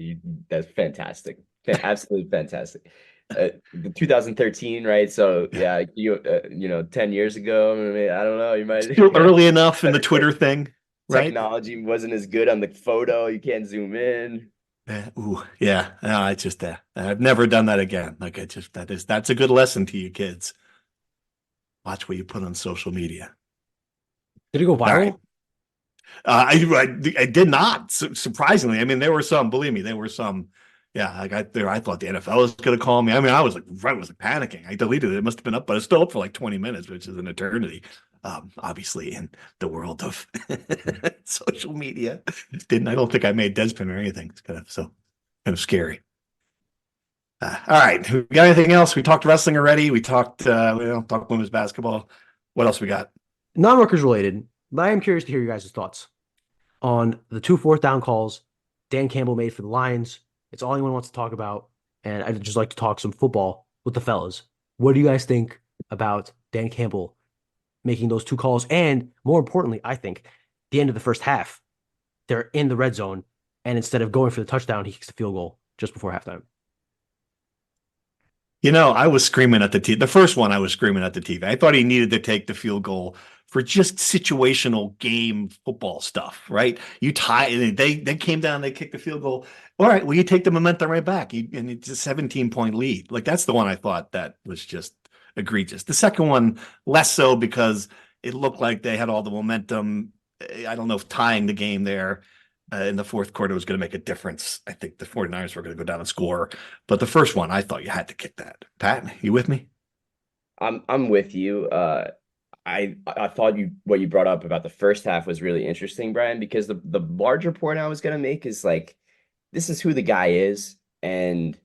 that's fantastic. Absolutely fantastic. The 2013, right? So yeah, 10 years ago, I don't know, you might Still early enough in the Twitter thing, right? technology wasn't as good on the photo. You can't zoom in. Ooh, yeah. No, I just I've never done that again. Like that's a good lesson to you kids. Watch what you put on social media. Did it go All right. viral? I did not, surprisingly. I mean, there were some, believe me, there were some. Yeah, like I thought the NFL was going to call me. I mean, I was like panicking. I deleted it. It must have been up, but it's still up for like 20 minutes, which is an eternity. Obviously, in the world of social media, I don't think I made Deadspin or anything. It's kind of scary. All right, we got anything else? We talked wrestling already. We talked women's basketball. What else we got? Non-Rutgers related, but I am curious to hear your guys' thoughts on the 2 fourth down calls Dan Campbell made for the Lions. It's all anyone wants to talk about, and I'd just like to talk some football with the fellas. What do you guys think about Dan Campbell making those 2 calls? And more importantly, I think the end of the first half, they're in the red zone, and instead of going for the touchdown, he kicks the field goal just before halftime. I was screaming at the TV. The first one, I was screaming at the TV. I thought he needed to take the field goal for just situational game football stuff, right? You tie, they came down, they kicked the field goal. All right, well, you take the momentum right back, and it's a 17-point lead. Like, that's the one I thought that was just egregious. The second one, less so, because it looked like they had all the momentum. I don't know if tying the game there in the fourth quarter was going to make a difference. I think the 49ers were going to go down and score. But the first one, I thought you had to kick that. Pat, you with me? I'm with you. I thought what you brought up about the first half was really interesting, Brian, because the larger point I was going to make is like, this is who the guy is. And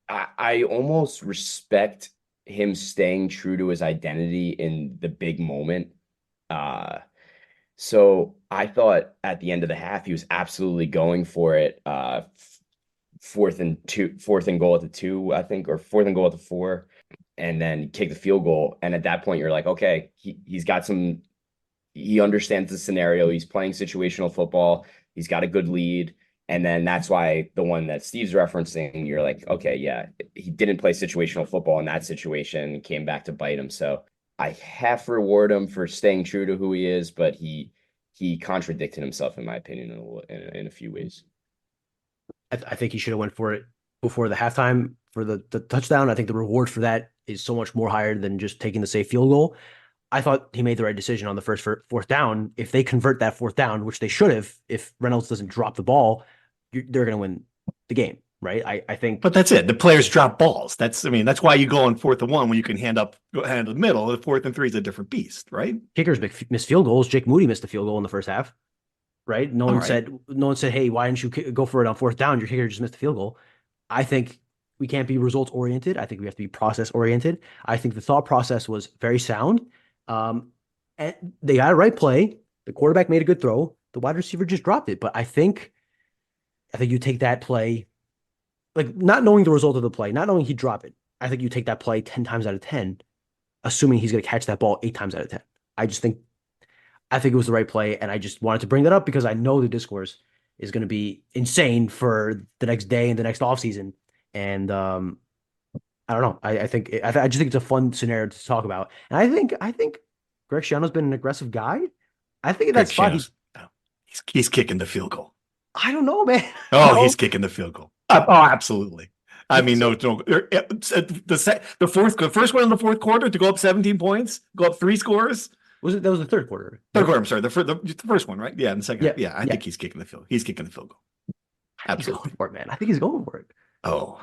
I almost respect him staying true to his identity in the big moment. So I thought at the end of the half, he was absolutely going for it. Fourth and goal at the 2, I think, or fourth and goal at the 4, and then kick the field goal. And at that point, you're like, okay, he understands the scenario. He's playing situational football. He's got a good lead. And then that's why the one that Steve's referencing, you're like, okay, yeah, he didn't play situational football in that situation and came back to bite him. So I half reward him for staying true to who he is, but he contradicted himself, in my opinion, in a few ways. I think he should have went for it before the halftime for the touchdown. I think the reward for that is so much more higher than just taking the safe field goal. I thought he made the right decision on the fourth down. If they convert that fourth down, which they should have, if Reynolds doesn't drop the ball, they're going to win the game, right? I think. But that's it. The players drop balls. That's why you go on 4th and 1 when you can hand to the middle. The 4th and 3 is a different beast, right? Kickers miss field goals. Jake Moody missed a field goal in the first half, right? No one said, hey, why didn't you go for it on 4th down? Your kicker just missed the field goal. I think we can't be results oriented. I think we have to be process oriented. I think the thought process was very sound. And they got a right play. The quarterback made a good throw. The wide receiver just dropped it. But I think you take that play, like not knowing the result of the play, not knowing he'd drop it. I think you take that play 10 times out of 10, assuming he's going to catch that ball 8 times out of 10. I think it was the right play. And I just wanted to bring that up because I know the discourse is going to be insane for the next day and the next offseason. And I don't know. I just think it's a fun scenario to talk about. And I think Greg Schiano's been an aggressive guy. I think that's fine. He's kicking the field goal. I don't know, man. Oh, he's kicking the field goal. Oh, absolutely. I mean, no. The first one in the fourth quarter to go up 17 points, go up 3 scores. That was the third quarter? Third quarter. I'm sorry. The first one, right? Yeah, in the second. Yeah, I think he's kicking the field. He's kicking the field goal. Absolutely. He's going for it, man. I think he's going for it. Oh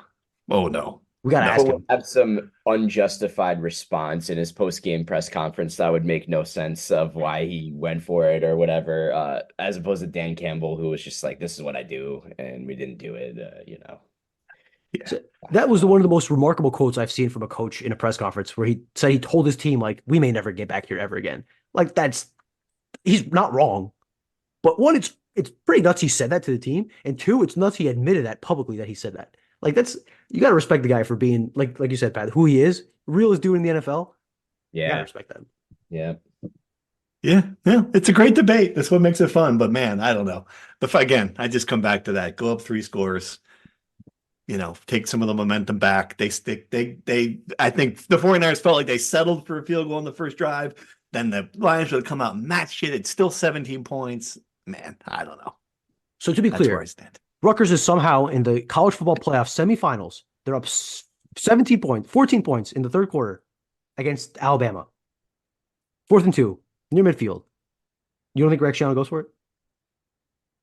no. We got to ask him. Have some unjustified response in his post-game press conference that would make no sense of why he went for it or whatever, as opposed to Dan Campbell, who was just like, this is what I do, and we didn't do it, Yeah. So that was one of the most remarkable quotes I've seen from a coach in a press conference where he said he told his team, like, we may never get back here ever again. Like, he's not wrong. But one, it's pretty nuts he said that to the team. And 2, it's nuts he admitted that publicly that he said that. Like, you got to respect the guy for being, like you said, Pat, who he is, real as dude in the NFL. Yeah. You got to respect that. Yeah. Yeah, it's a great debate. That's what makes it fun. But man, I don't know. Again, I just come back to that. Go up 3 scores. Take some of the momentum back. I think the 49ers felt like they settled for a field goal on the first drive. Then the Lions would come out and match it. It's still 17 points. Man, I don't know. So to be That's clear, where I stand. Rutgers is somehow in the college football playoff semifinals. They're up 14 points in the third quarter against Alabama. 4th and 2, near midfield. You don't think Greg Schiano goes for it?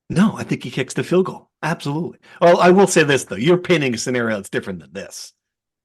No, I think he kicks the field goal. Absolutely. Well, I will say this, though. You're painting a scenario that's different than this.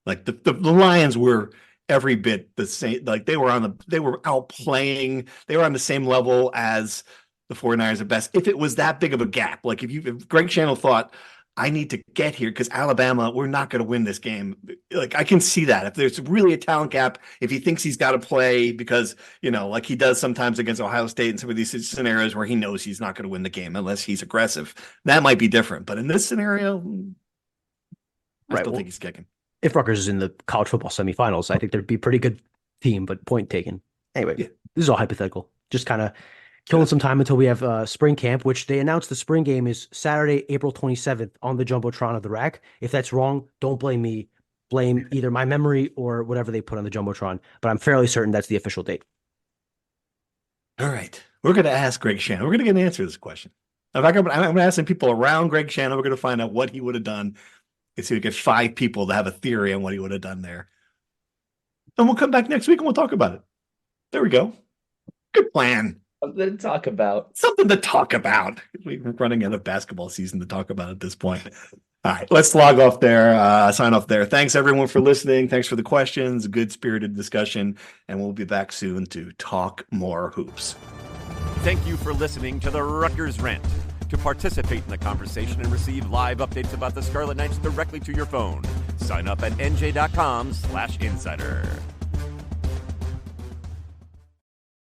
Like the Lions were every bit the same. Like they were outplaying. They were on the same level as the 49ers at best. If it was that big of a gap, like if Greg Schiano thought, I need to get here because Alabama, we're not going to win this game. Like I can see that if there's really a talent gap, if he thinks he's got to play because, like he does sometimes against Ohio State and some of these scenarios where he knows he's not going to win the game unless he's aggressive, that might be different. But in this scenario, I still think he's kicking. If Rutgers is in the college football semifinals, I think there'd be a pretty good team, but point taken. Anyway, This is all hypothetical. Just kind of killing some time until we have spring camp, which they announced the spring game is Saturday, April 27th on the Jumbotron of the Rack. If that's wrong, don't blame me. Blame either my memory or whatever they put on the Jumbotron. But I'm fairly certain that's the official date. All right. We're going to ask Greg Schiano. We're going to get an answer to this question. In fact, I'm going to ask some people around Greg Schiano. We're going to find out what he would have done. Let's see if we get 5 people to have a theory on what he would have done there. And we'll come back next week and we'll talk about it. There we go. Good plan. Something to talk about. We're running out of basketball season to talk about at this point. All right, let's log off there, sign off there. Thanks, everyone, for listening. Thanks for the questions. Good-spirited discussion. And we'll be back soon to talk more hoops. Thank you for listening to the Rutgers Rant. To participate in the conversation and receive live updates about the Scarlet Knights directly to your phone, sign up at NJ.com/insider.